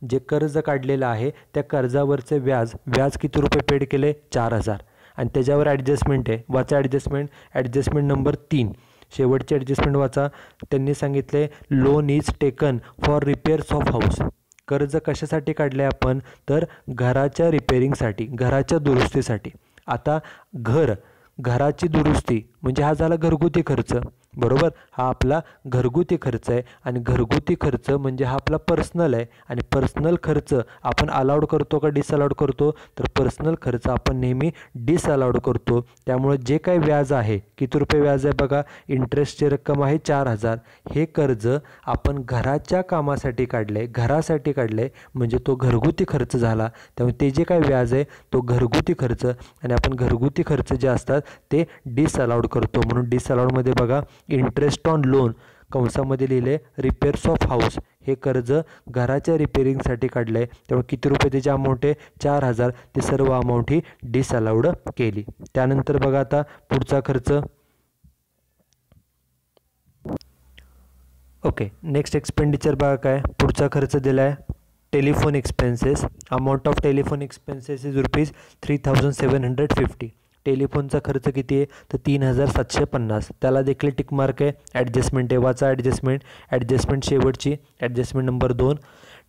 Speaker 1: जे कर्ज काढलेलं आहे त्या कर्जावरचे व्याज किती रुपये पेड केले? 4,000. आणि त्याच्यावर ॲडजस्टमेंट आहे. वाचा ॲडजस्टमेंट नंबर 3. शेवटची ॲडजस्टमेंट वाचा. त्यांनी सांगितले loan is taken for repairs of house. कर्ज कशासाठी काढले आपण? तर घराच्या रिपेअरिंगसाठी, घराच्या दुरुस्तीसाठी. आता घराची दुरुस्ती म्हणजे हा झाला घरगुती खर्च, बरोबर? हा आपला घरगुती खर्च आहे. आणि घरगुती खर्च म्हणजे हा आपला पर्सनल आहे. आणि पर्सनल खर्च आपण अलाउड करतो का डिसअलाउड करतो? तर पर्सनल खर्च आपण नेहमी डिसअलाउड करतो. त्यामुळे जे काही व्याज आहे, किती रुपये व्याज आहे बघा, इंटरेस्टची रक्कम आहे 4,000. हे कर्ज आपण घराच्या कामासाठी काढले, घरासाठी काढले, म्हणजे तो घरगुती खर्च झाला. त्यामुळे ते जे काही व्याज आहे तो घरगुती खर्च, आणि आपण घरगुती खर्च जे असतात ते डिसअलाउड करतो. म्हणून डिसअलाउडमध्ये बघा इंटरेस्ट ऑन लोन कंसामध्ये लिहिले रिपेअर्स ऑफ हाऊस. हे कर्ज घराच्या रिपेअरिंगसाठी काढलं आहे, त्यामुळे किती रुपये त्याची अमाऊंट आहे? 4,000. ते सर्व अमाऊंट ही डिसअलाउड केली. त्यानंतर बघा आता पुढचा खर्च. ओके, नेक्स्ट एक्सपेंडिचर बघा काय पुढचा खर्च दिला आहे. Telephone expenses. Amount of telephone expenses is ₹3,750. टेलिफोनचा खर्च किती आहे? तर 3,750. त्याला देखील टिक मार्क आहे. ॲडजस्टमेंट आहे. वाचा ॲडजस्टमेंट शेवटची adjustment number 2.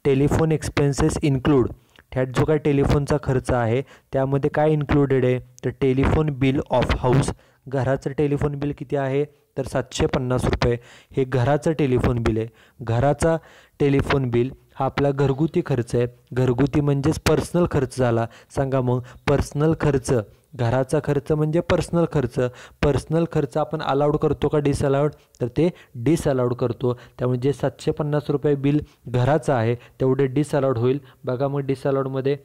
Speaker 1: Telephone expenses include. ह्यात जो काय टेलिफोनचा खर्च आहे त्यामध्ये काय इन्क्लुडेड आहे? तर टेलिफोन बिल ऑफ हाऊस. घराचं टेलिफोन बिल किती आहे? तर ₹750. हे घराचं टेलिफोन बिल आहे. घराचा टेलिफोन बिल हा आपला घरगुती खर्च आहे. घरगुती म्हणजेच पर्सनल खर्च झाला. सांगा मग, पर्सनल खर्च, घराचा खर्च म्हणजे पर्सनल खर्च. पर्सनल खर्च आपण अलाउड करतो का डिसअलाउड? तर ते डिसअलाउड करतो. त्यामुळे जे ₹750 बिल घराचं आहे तेवढे डिसअलाउड होईल. बघा मग डिसअलाउडमध्ये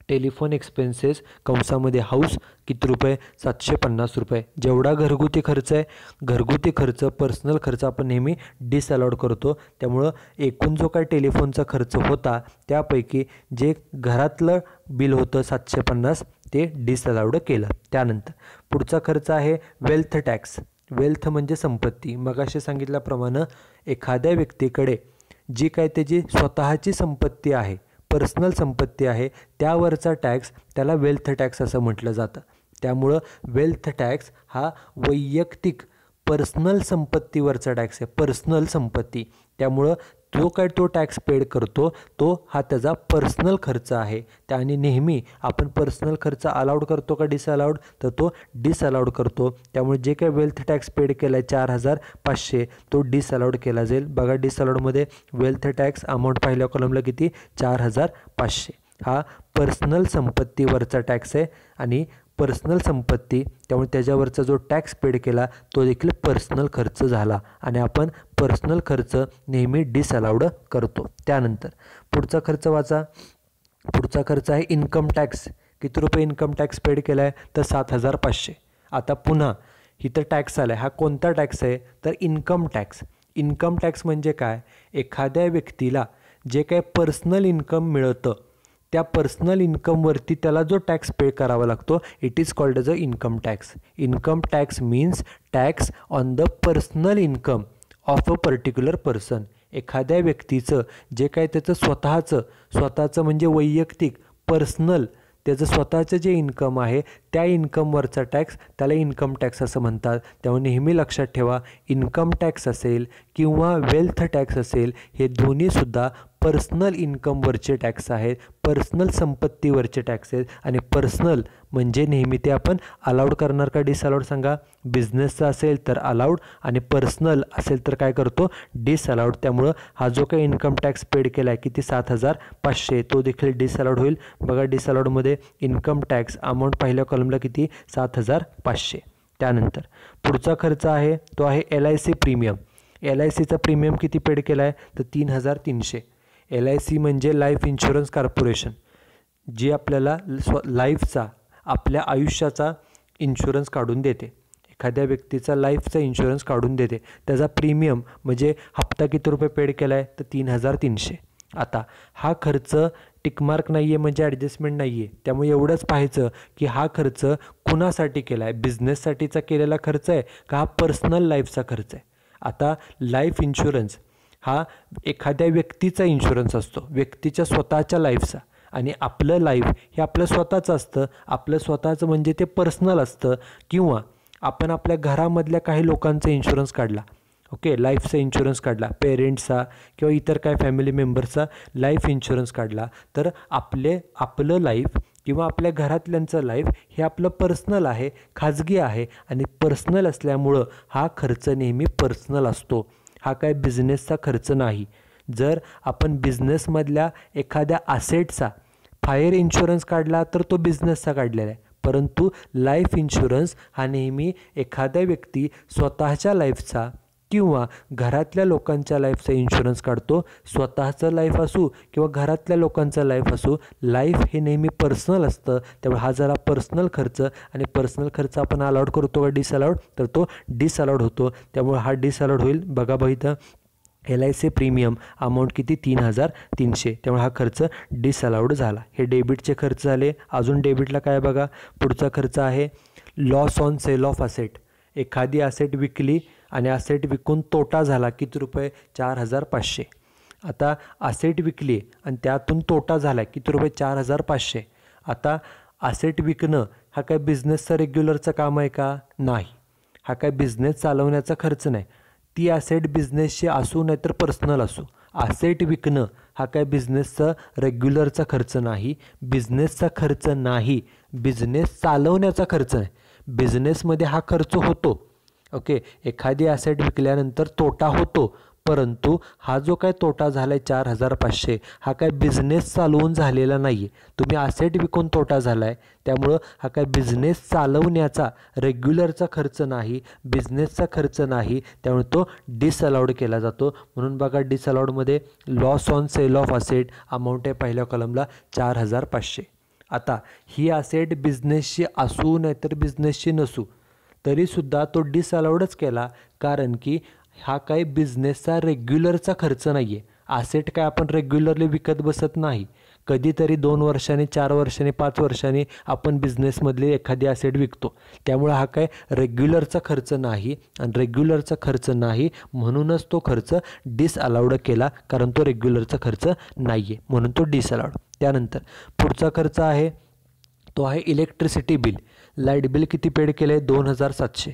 Speaker 1: टेलिफोन एक्सपेन्सेस कंसामध्ये हाऊस किती रुपये? ₹750. जेवढा घरगुती खर्च आहे, घरगुती खर्च, पर्सनल खर्च आपण नेहमी डिसअलाउड करतो. त्यामुळं एकूण जो काय टेलिफोनचा खर्च होता त्यापैकी जे घरातलं बिल होतं 750 ते डिसअलाउड केलं. त्यानंतर पुढचा खर्च आहे वेल्थ टॅक्स. वेल्थ म्हणजे संपत्ती. मगाशी सांगितल्याप्रमाणे एखाद्या व्यक्तीकडे जी काय त्याची स्वतःची संपत्ती आहे, पर्सनल संपत्ती आहे, त्यावरचा टॅक्स त्याला वेल्थ टॅक्स असं म्हटलं जातं. त्यामुळं वेल्थ टॅक्स हा वैयक्तिक पर्सनल संपत्तीवरचा टॅक्स आहे, पर्सनल संपत्ती. त्यामुळं जो काय तो टॅक्स पेड करतो तो हा त्याचा पर्सनल खर्च आहे. त्याने नेहमी आपण पर्सनल खर्च अलाउड करतो का डिसअलाउड, तर तो डिसअलाउड करतो. त्यामुळे जे काही वेल्थ टॅक्स पेड केला आहे 4,500 तो डिसअलाउड केला जाईल. बघा डिसअलाउडमध्ये वेल्थ टॅक्स अमाऊंट पहिल्या कॉलमला किती 4,500. हा पर्सनल संपत्तीवरचा टॅक्स आहे आणि पर्सनल संपत्ती त्यामुळे त्याच्यावरचा जो टॅक्स पेड केला तो देखील पर्सनल खर्च झाला आणि आपण पर्सनल खर्च नेहमी डिसअलाउड करतो. त्यानंतर पुढचा खर्च वाचा. पुढचा खर्च आहे इन्कम टॅक्स. किती रुपये इन्कम टॅक्स पेड केला आहे, तर 7,500. आता पुन्हा इथं टॅक्स आला आहे. हा कोणता टॅक्स आहे, तर इन्कम टॅक्स. इन्कम टॅक्स म्हणजे काय, एखाद्या व्यक्तीला जे काही पर्सनल इन्कम मिळतं त्या पर्सनल इन्कमवरती त्याला जो टॅक्स पे करावा लागतो it is called as a income tax. Income tax means tax on the personal income of a particular person. एखाद्या व्यक्तीचं जे काय त्याचं स्वतःचं म्हणजे वैयक्तिक पर्सनल त्याचं स्वतःचं जे इन्कम आहे त्या इन्कमवरचा टॅक्स त्याला इन्कम टॅक्स असं म्हणतात. त्यामुळे नेहमी लक्षात ठेवा इन्कम टॅक्स असेल किंवा वेल्थ टॅक्स असेल हे दोन्हीसुद्धा पर्सनल इन्कमवरचे टॅक्स आहेत, पर्सनल संपत्तीवरचे टॅक्स आहेत. आणि पर्सनल म्हणजे नेहमी ते आपण अलाउड करणार का डिसअलाउड सांगा. बिझनेसचा असेल तर अलाउड आणि पर्सनल असेल तर काय करतो डिसअलाउड. त्यामुळं हा जो काही इन्कम टॅक्स पेड केला आहे किती 7,500 तो देखील डिसअलाउड होईल. बघा डिसअलाउडमध्ये इन्कम टॅक्स अमाऊंट पहिल्या कॉलमला किती 7,500. त्यानंतर पुढचा खर्च आहे तो आहे LIC प्रीमियम. LICचा प्रीमियम किती पेड केला आहे, तर 3,300. LIC म्हणजे लाईफ इन्शुरन्स कॉर्पोरेशन, जी आपल्याला लाईफचा आपल्या आयुष्याचा इन्शुरन्स काढून देते. एखाद्या व्यक्तीचा लाईफचा इन्शुरन्स काढून देते. त्याचा प्रीमियम म्हणजे हप्ता किती रुपये पेड केला आहे, तर 3,300. आता हा खर्च टिकमार्क नाही आहे म्हणजे ॲडजस्टमेंट नाही आहे. त्यामुळे एवढंच पाहायचं की हा खर्च कुणासाठी केला आहे, बिझनेससाठीचा केलेला खर्च आहे का हा पर्सनल लाईफचा खर्च आहे. आता लाईफ इन्शुरन्स हा एखाद्या व्यक्तीचा इन्शुरन्स असतो, व्यक्तीच्या स्वतःच्या लाईफचा. आणि आपलं लाईफ हे आपलं स्वतःचं असतं. आपलं स्वतःचं म्हणजे ते पर्सनल असतं. किंवा आपण आपल्या घरामधल्या काही लोकांचा इन्शुरन्स काढला, ओके, लाईफचा इन्शुरन्स काढला, पेरेंट्सचा किंवा इतर काय फॅमिली मेंबर्सचा लाईफ इन्शुरन्स काढला, तर आपलं लाईफ किंवा आपल्या घरातल्यांचं लाईफ हे आपलं पर्सनल आहे, खाजगी आहे. आणि पर्सनल असल्यामुळं हा खर्च नेहमी पर्सनल असतो. हा काय बिझनेसचा खर्च नाही. जर आपण बिझनेसमधल्या एखाद्या ॲसेटचा फायर इन्शुरन्स काढला तर तो बिझनेसचा काढलेला आहे. परंतु लाईफ इन्शुरन्स हा नेहमी एखाद्या व्यक्ती स्वतःच्या लाईफचा किंवा घरातल्या लोकांच्या लाईफचा इन्शुरन्स काढतो. स्वतःचं लाईफ असू किंवा घरातल्या लोकांचं लाईफ असू, लाईफ हे नेहमी पर्सनल असतं. त्यामुळे हा जरा पर्सनल खर्च आणि पर्सनल खर्च आपण अलाउड करतो का डिसअलाउड, तर तो डिसअलाउड होतो. त्यामुळे हा डिसअलाउड होईल. बघा इथं LIC प्रीमियम अमाऊंट किती 3,300. त्यामुळे हा खर्च डिसअलाउड झाला. हे डेबिटचे खर्च झाले. अजून डेबिटला काय बघा, पुढचा खर्च आहे loss on sale of asset. एखादी असेट विकली आणि असेट विकून तोटा झाला किती रुपये 4,500. आता असेट विकली आणि त्यातून तोटा झाला किती रुपये 4,500. आता असेट विकणं हा काय बिझनेसचा रेग्युलरचं काम आहे का, नाही. हा काय बिझनेस चालवण्याचा खर्च नाही. ती ॲसेट बिझनेसची असू नाही तर पर्सनल असू, ॲसेट विकणं हा काय बिझनेसचा रेग्युलरचा खर्च नाही, बिझनेसचा खर्च नाही, बिझनेस चालवण्याचा खर्च नाही. बिझनेसमध्ये हा खर्च होतो, ओके, एखादी ॲसेट विकल्यानंतर तोटा होतो. परंतु हा जो काय तोटा झाला आहे 4,500 हा काय बिझनेस चालवून झालेला नाही आहे. तुम्ही ॲसेट विकून तोटा झाला आहे. त्यामुळं हा काय बिझनेस चालवण्याचा रेग्युलरचा खर्च नाही, बिझनेसचा खर्च नाही. त्यामुळे तो डिसअलाउड केला जातो. म्हणून बघा डिसअलाउडमध्ये loss on sale of asset amount आहे पहिल्या कॉलमला 4,500. आता ही असेट बिझनेसची असू नाहीतर बिझनेसची नसू तरीसुद्धा तो डिसअलाउडच केला, कारण की हा काही बिझनेसचा रेग्युलरचा खर्च नाही आहे. ॲसेट काय आपण रेग्युलरली विकत बसत नाही. कधीतरी 2 वर्षांनी 4 वर्षांनी 5 वर्षांनी आपण बिझनेसमधली एखादी ॲसेट विकतो. त्यामुळे हा काय रेग्युलरचा खर्च नाही आणि रेग्युलरचा खर्च नाही म्हणूनच तो खर्च डिसअलाउड केला, कारण तो रेग्युलरचा खर्च नाही आहे म्हणून तो डिसअलाउड. त्यानंतर पुढचा खर्च आहे तो आहे इलेक्ट्रिसिटी बिल. लाईट बिल किती पेड केलं आहे 2,700.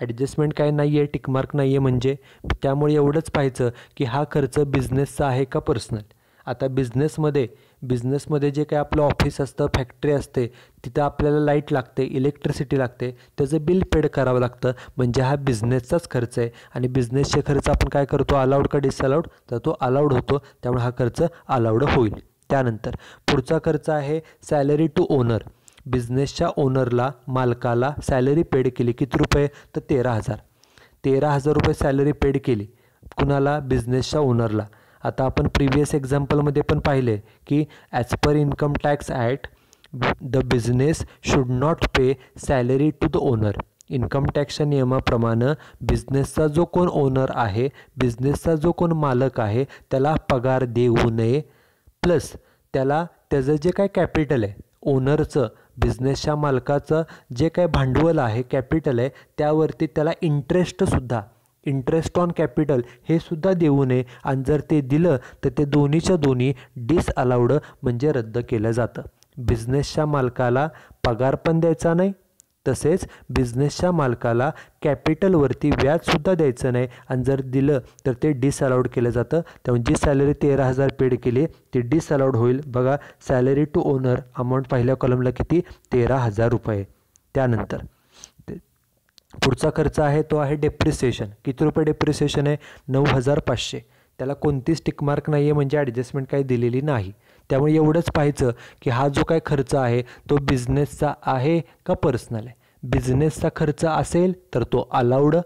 Speaker 1: ॲडजस्टमेंट काय नाही आहे, टिकमार्क नाही आहे म्हणजे. त्यामुळे एवढंच पाहायचं की हा खर्च बिझनेसचा आहे का पर्सनल. आता बिझनेसमध्ये जे काय आपलं ऑफिस असतं, फॅक्टरी असते, तिथं आपल्याला लाईट लागते, इलेक्ट्रिसिटी लागते, त्याचं बिल पेड करावं लागतं, म्हणजे हा बिझनेसचाच खर्च आहे. आणि बिझनेसचे खर्च आपण काय करतो, अलाउड का डिसअलाउड, तर तो अलाउड होतो, त्यामुळे हा खर्च अलाउड होईल. त्यानंतर पुढचा खर्च आहे सॅलरी टू ओनर. बिझनेसच्या ओनरला, मालकाला सॅलरी पेड केली, किती रुपये, तर 13,000 रुपये सॅलरी पेड केली. कुणाला, बिझनेसच्या ओनरला. आता आपण प्रिव्हियस एक्झाम्पलमध्ये पण पाहिले की as per income tax act the business should not pay salary to the owner. Income टॅक्सच्या नियमाप्रमाणे बिझनेसचा जो कोण ओनर आहे, बिझनेसचा जो कोण मालक आहे, त्याला पगार देऊ नये. प्लस त्याला त्याचं जे काय कॅपिटल आहे, ओनरचं, बिझनेसच्या मालकाचं जे काय भांडवल आहे, कॅपिटल आहे, त्यावरती त्याला इंटरेस्ट ऑन कॅपिटल हे सुद्धा देऊ नये. आणि जर ते दिलं तर ते दोन्हीच्या दोन्ही डिसअलाउड म्हणजे रद्द केलं जातं. बिझनेसच्या मालकाला पगार पण द्यायचा नाही, तसेच बिझनेसच्या मालकाला कॅपिटलवरती व्याजसुद्धा द्यायचं नाही. आणि जर दिलं तर ते डिसअलाउड केलं जातं. त्यामुळे जी सॅलरी 13,000 पेड केली ती डिसअलाउड होईल. बघा, सॅलरी टू ओनर अमाऊंट पहिल्या कॉलमला किती, 13,000 रुपये. त्यानंतर पुढचा खर्च आहे तो आहे डेप्रिसिएशन. किती रुपये डेप्रिसिएशन आहे, 9,500. त्याला कोणतीच टिकमार्क नाही आहे, म्हणजे ॲडजस्टमेंट काही दिलेली नाही. त्यामुळे एवढंच पाहायचं की हा जो काय खर्च आहे तो बिझनेसचा आहे का पर्सनल आहे. बिझनेसचा खर्च असेल तर तो अलाउड,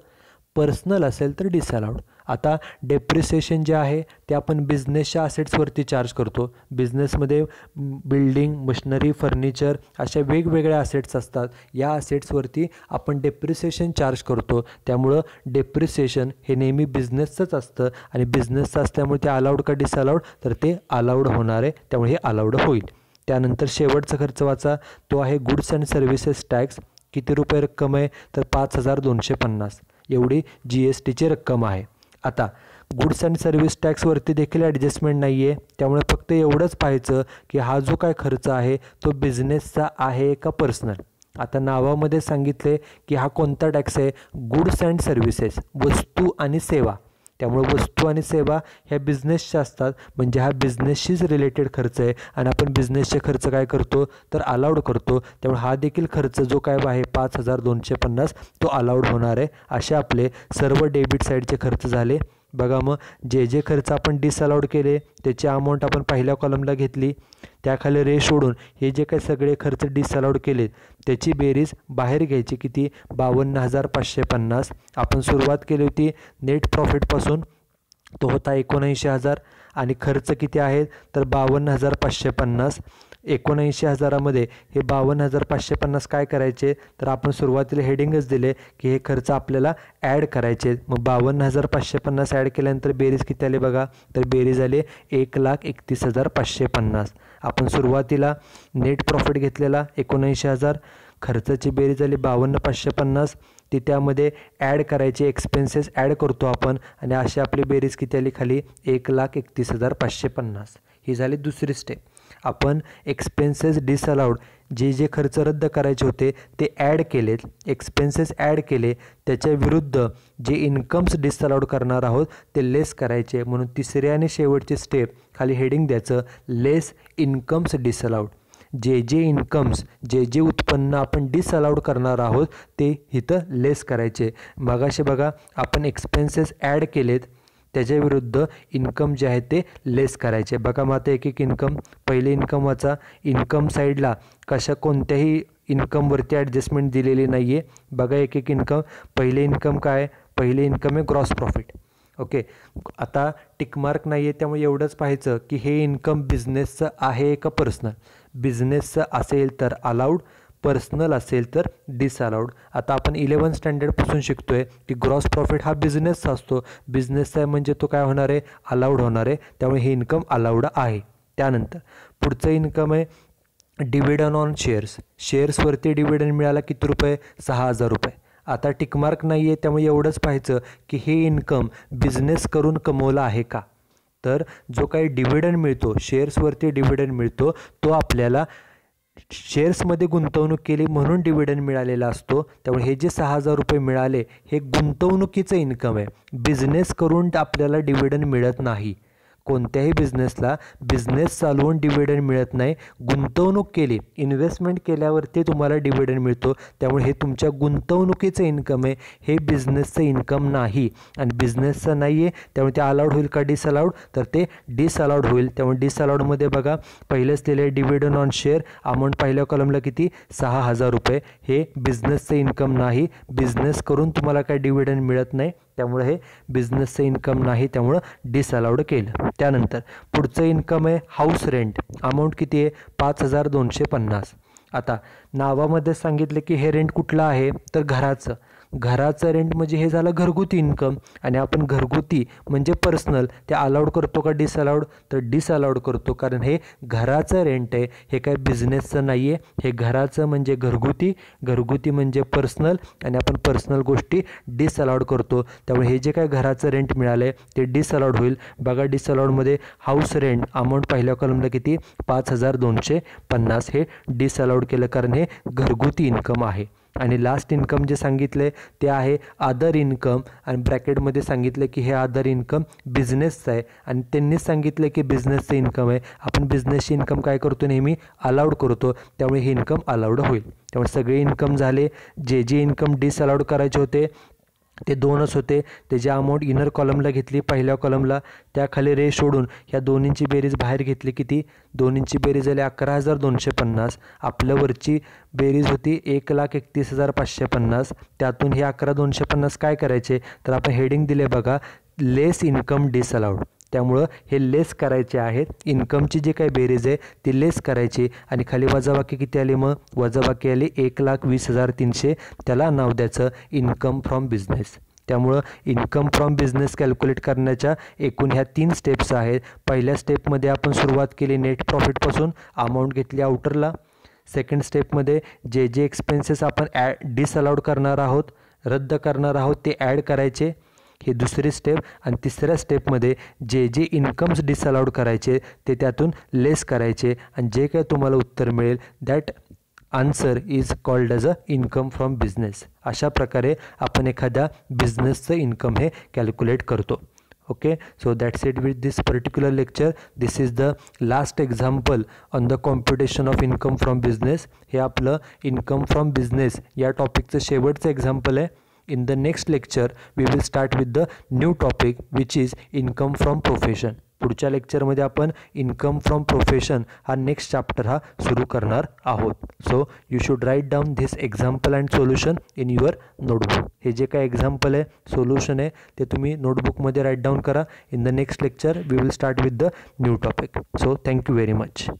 Speaker 1: पर्सनल असेल तर डिसअलाउड. आता डेप्रिसिएशन जे आहे ते आपण बिझनेसच्या असेट्सवरती चार्ज करतो. बिझनेसमध्ये बिल्डिंग, मशिनरी, फर्निचर अशा वेगवेगळ्या असेट्स असतात. या असेट्सवरती आपण डेप्रिसिएशन चार्ज करतो. त्यामुळं डेप्रिसिएशन हे नेहमी बिझनेसचंच असतं आणि बिझनेसचं असल्यामुळे ते अलाउड का डिसअलाउड, तर ते अलाउड होणार आहे, त्यामुळे हे अलाउड होईल. त्यानंतर शेवटचा खर्च वाचा, तो आहे गुड्स अँड सर्व्हिसेस टॅक्स. किती रुपये रक्कम आहे, तर 5,250 एवढी GSTची रक्कम आहे. आता गुड्स अँड सर्व्हिस टॅक्सवरती देखील ॲडजस्टमेंट नाही आहे. त्यामुळे फक्त एवढंच पाहायचं की हा जो काय खर्च आहे तो बिझनेसचा आहे का पर्सनल. आता नावामध्ये सांगितले की हा कोणता टॅक्स आहे, गुड्स अँड सर्व्हिसेस, वस्तू आणि सेवा. त्यामुळे वस्तू आणि सेवा ह्या बिझनेसच्या असतात, म्हणजे हा बिझनेसशीच रिलेटेड खर्च आहे. आणि आपण बिझनेसचे खर्च काय करतो, तर अलाउड करतो. त्यामुळे हा देखील खर्च जो काय आहे 5,250 तो अलाउड होणार आहे. असे आपले सर्व डेबिट साईडचे खर्च झाले. बघा, मग जे खर्च आपण डिसअलाउड केले त्याची अमाऊंट आपण पहिल्या कॉलमला घेतली, त्याखाली रे सोडून हे जे काही सगळे खर्च डिसअलाउड केले त्याची बेरीज बाहेर घ्यायची. किती, 52,550. आपण सुरुवात केली होती नेट प्रॉफिटपासून, तो होता 79,000. आणि खर्च किती आहेत, तर 52,550. 79,000मध्ये हे 52,550 काय करायचे, तर आपण सुरुवातीला हेडिंगच दिले की हे खर्च आपल्याला ॲड करायचे. मग 52,550 ॲड केल्यानंतर बेरीज किती आली बघा, तर बेरीज आली 1,31,550. आपण सुरुवातीला नेट प्रॉफिट घेतलेला 79,000, खर्चाची बेरीज आली 52,550. ती त्यामध्ये ॲड करायची, एक्सपेन्सेस ॲड करतो आपण, आणि अशी आपली बेरीज किती आली खाली, 1,31,550. ही झाली दुसरी स्टेप. आपण एक्सपेन्सेस डिसअलाउड जे खर्च रद्द करायचे होते ते ॲड केलेत, एक्सपेन्सेस ॲड केले, त्याच्या विरुद्ध जे इन्कम्स डिसअलाउड करणार आहोत ते लेस करायचे. म्हणून तिसरी आणि शेवटची स्टेप खाली हेडिंग द्यायचं, लेस इन्कम्स डिसअलाउड. जे इन्कम्स, जे उत्पन्न आपण डिसअलाउड करणार आहोत ते इथं लेस करायचे. मगाशी बघा आपण एक्सपेन्सेस ॲड केलेत, त्याच्या विरुद्ध इन्कम जे आहे ते लेस करायचे. बघा मग आता एक इन्कम, पहिले इन्कम वाचा. इन्कम साईडला कोणत्याही इन्कमवरती ॲडजस्टमेंट दिलेली नाही आहे. बघा एक इन्कम, पहिले इन्कम काय, पहिले इन्कम आहे ग्रॉस प्रॉफिट. ओके, आता टिकमार्क नाही आहे, त्यामुळे एवढंच पाहायचं की हे इन्कम बिझनेसचं आहे का पर्सनल. बिझनेसचं असेल तर अलाउड, पर्सनल असेल तर डिसअलाउड. आता आपण 11th स्टँडर्डपासून शिकतो आहे की ग्रॉस प्रॉफिट हा बिझनेसचा असतो. बिझनेसचा म्हणजे तो काय होणार आहे, अलाउड होणार आहे. त्यामुळे हे इन्कम अलाउड आहे. त्यानंतर पुढचं इन्कम आहे डिव्हिडंड ऑन शेअर्स. शेअर्सवरती डिव्हिडंड मिळाला किती रुपये, 6,000 रुपये. आता टिकमार्क नाही आहे, त्यामुळे एवढंच पाहायचं की हे इन्कम बिझनेस करून कमवला आहे का. तर जो काही डिव्हिडंड मिळतो, शेअर्सवरती डिव्हिडंड मिळतो, तो आपल्याला शेअर्समध्ये गुंतवणूक केली म्हणून डिव्हिडंड मिळालेला असतो. त्यामुळे हे जे 6,000 रुपये मिळाले हे गुंतवणुकीचं इन्कम आहे. बिझनेस करून आपल्याला डिव्हिडंड मिळत नाही. कोणत्याही बिझनेसला बिझनेस चालवून डिव्हिडंड मिळत नाही. गुंतवणूक केली, इन्व्हेस्टमेंट केल्यावरती तुम्हाला डिव्हिडंड मिळतो. त्यामुळे हे तुमच्या गुंतवणुकीचं इन्कम आहे, हे बिझनेसचं इन्कम नाही. आणि बिझनेसचं नाही आहे त्यामुळे ते अलाउड होईल का डिसअलाउड, तर ते डिसअलाउड होईल. त्यामुळे डिसअलाउडमध्ये बघा पहिलेच दिले डिव्हिडंड ऑन शेअर अमाऊंट पहिल्या कॉलमला किती 6,000 रुपये. हे बिझनेसचं इन्कम नाही. बिझनेस करून तुम्हाला काय डिव्हिडंड मिळत नाही, त्यामुळे हे बिझनेसचं इन्कम नाही, त्यामुळं डिसअलाउड केलं. त्यानंतर पुढचं इन्कम आहे हाऊस रेंट. अमाऊंट किती आहे 5,250. आता नावामध्ये सांगितलं की हे रेंट कुठलं आहे तर घराचं रेंट म्हणजे हे झालं घरगुती इन्कम. आणि आपण घरगुती म्हणजे पर्सनल ते अलाउड करतो का डिसअलाउड, तर डिसअलाउड करतो. कारण हे घराचं रेंट आहे, हे काय बिझनेसचं नाही आहे. हे घराचं म्हणजे घरगुती म्हणजे पर्सनल, आणि आपण पर्सनल गोष्टी डिसअलाउड करतो. त्यामुळे हे जे काय घराचं रेंट मिळालं आहे ते डिसअलाउड होईल. बघा डिसअलाउडमध्ये हाऊस रेंट अमाऊंट पहिल्या कॉलमला किती 5,250. हे डिसअलाउड केलं कारण हे घरगुती इन्कम आहे. आणि लास्ट इन्कम जे सांगितले ते आहे अदर इन्कम, आणि ब्रॅकेटमध्ये सांगितलं की हे अदर इन्कम बिझनेसचं आहे. आणि त्यांनीच सांगितलं की बिझनेसचं इन्कम आहे. आपण बिझनेसची इन्कम काय करतो नेहमी अलाउड करतो, त्यामुळे हे इन्कम अलाउड होईल. त्यामुळे सगळे इन्कम झाले. जे इन्कम डिसअलाउड करायचे होते ते 2च होते. त्याची अमाऊंट इनर कॉलमला घेतली पहिल्या कॉलमला, त्याखाली रे सोडून ह्या दोन्हींची बेरीज बाहेर घेतली. किती दोन्हींची बेरीज झाली 11,250. आपल्यावरची बेरीज होती 1,31,550. त्यातून हे 11,250 काय करायचे तर आपण हेडिंग दिले बघा लेस इन्कम डिसअलाउड. त्यामुळं हे लेस करायचे आहेत. इन्कमची जी काही बेरीज आहे ती लेस करायची. आणि खाली वजाबाकी किती आली मग वजाबाकी आली 1,20,300. त्याला नाव द्यायचं इन्कम फ्रॉम बिझनेस. त्यामुळं इन्कम फ्रॉम बिझनेस कॅल्क्युलेट करण्याच्या एकूण ह्या 3 स्टेप्स आहेत. पहिल्या स्टेपमध्ये आपण सुरुवात केली नेट प्रॉफिटपासून, अमाऊंट घेतली आउटरला. सेकंड स्टेपमध्ये जे एक्सपेन्सेस आपण डिसअलाउड करणार आहोत, रद्द करणार आहोत ते ॲड करायचे, हे दुसरी स्टेप. आणि तिसऱ्या स्टेपमध्ये जे इन्कम्स डिसअलाउड करायचे ते त्यातून लेस करायचे. आणि जे काय तुम्हाला उत्तर मिळेल that answer is called as a income from business. अशा प्रकारे आपण एखाद्या बिझनेसचं इन्कम हे कॅल्क्युलेट करतो. Okay, so that's it with this particular lecture. This is the last example on the computation of income from business. हे आपलं income from business या टॉपिकचं शेवटचं एक्झाम्पल आहे. In the next lecture, we will start with the new topic which is income from profession. पुढच्या लेक्चरमध्ये आपण income from profession हा next chapter हा सुरू करणार आहोत. So you should write down this example and solution in your notebook. हे जे काय एक्झाम्पल आहे सोल्युशन आहे ते तुम्ही नोटबुकमध्ये राईट डाऊन करा. In the next lecture we will start with the new topic. So thank you very much.